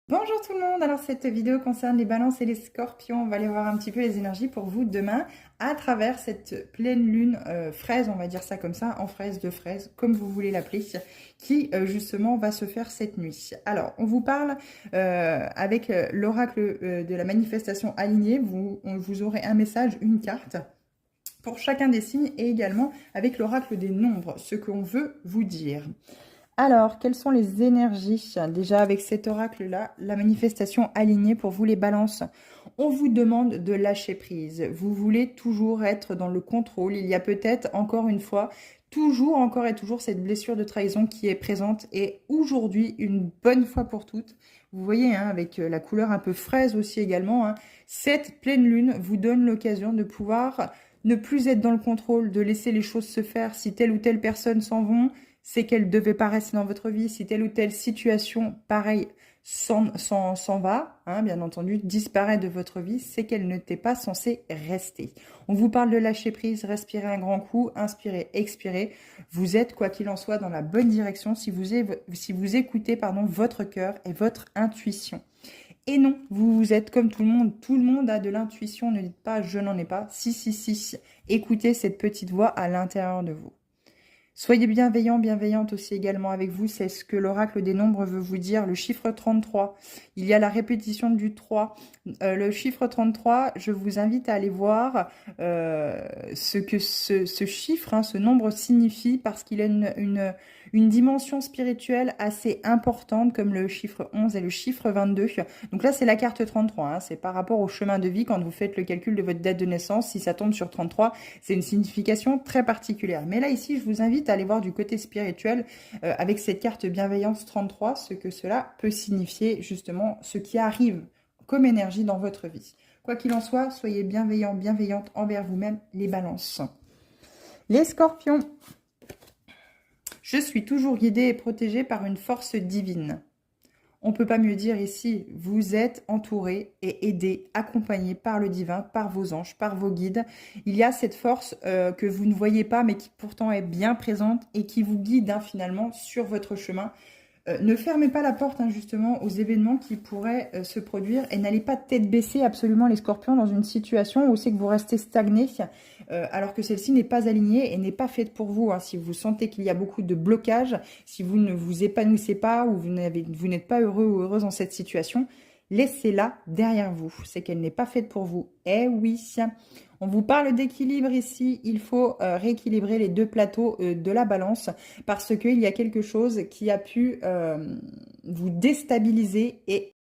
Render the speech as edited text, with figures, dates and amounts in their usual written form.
Bonjour tout le monde, alors cette vidéo concerne les balances et les scorpions. On va aller voir un petit peu les énergies pour vous demain à travers cette pleine lune fraise, on va dire ça comme ça, en fraise de fraise, comme vous voulez l'appeler, qui justement va se faire cette nuit. Alors, on vous parle avec l'oracle de la manifestation alignée, vous aurez un message, une carte pour chacun des signes et également avec l'oracle des nombres, ce qu'on veut vous dire. Alors, quelles sont les énergies? Déjà, avec cet oracle-là, la manifestation alignée pour vous les balances. On vous demande de lâcher prise. Vous voulez toujours être dans le contrôle. Il y a peut-être, encore une fois, toujours, encore et toujours, cette blessure de trahison qui est présente. Et aujourd'hui, une bonne fois pour toutes, vous voyez, hein, avec la couleur un peu fraise aussi également, hein, cette pleine lune vous donne l'occasion de pouvoir ne plus être dans le contrôle, de laisser les choses se faire. Si telle ou telle personne s'en vont, c'est qu'elle ne devait pas rester dans votre vie. Si telle ou telle situation, pareil, s'en va, hein, bien entendu, disparaît de votre vie, c'est qu'elle n'était pas censée rester. On vous parle de lâcher prise, respirer un grand coup, inspirer, expirer. Vous êtes, quoi qu'il en soit, dans la bonne direction si vous écoutez votre cœur et votre intuition. Et non, vous êtes comme tout le monde a de l'intuition, ne dites pas je n'en ai pas. Si, si, si, écoutez cette petite voix à l'intérieur de vous. Soyez bienveillants, bienveillantes aussi également avec vous, c'est ce que l'oracle des nombres veut vous dire. Le chiffre 33, il y a la répétition du 3. Le chiffre 33, je vous invite à aller voir ce que ce chiffre, hein, ce nombre signifie parce qu'il a une dimension spirituelle assez importante comme le chiffre 11 et le chiffre 22. Donc là, c'est la carte 33, hein, c'est par rapport au chemin de vie quand vous faites le calcul de votre date de naissance. Si ça tombe sur 33, c'est une signification très particulière. Mais là, ici, je vous invite à aller voir du côté spirituel avec cette carte bienveillance 33, ce que cela peut signifier justement, ce qui arrive comme énergie dans votre vie. Quoi qu'il en soit, soyez bienveillants, bienveillantes envers vous-même, les balances. Les scorpions. Je suis toujours guidée et protégée par une force divine. On ne peut pas mieux dire ici, vous êtes entouré et aidé, accompagné par le divin, par vos anges, par vos guides. Il y a cette force que vous ne voyez pas, mais qui pourtant est bien présente et qui vous guide finalement sur votre chemin. Ne fermez pas la porte justement aux événements qui pourraient se produire et n'allez pas tête baissée absolument les scorpions dans une situation où c'est que vous restez stagné alors que celle-ci n'est pas alignée et n'est pas faite pour vous. Si vous sentez qu'il y a beaucoup de blocages, si vous ne vous épanouissez pas ou vous n'êtes pas heureux ou heureuse dans cette situation, laissez-la derrière vous. C'est qu'elle n'est pas faite pour vous. Eh oui, on vous parle d'équilibre ici. Il faut rééquilibrer les deux plateaux de la balance parce qu'il y a quelque chose qui a pu vous déstabiliser et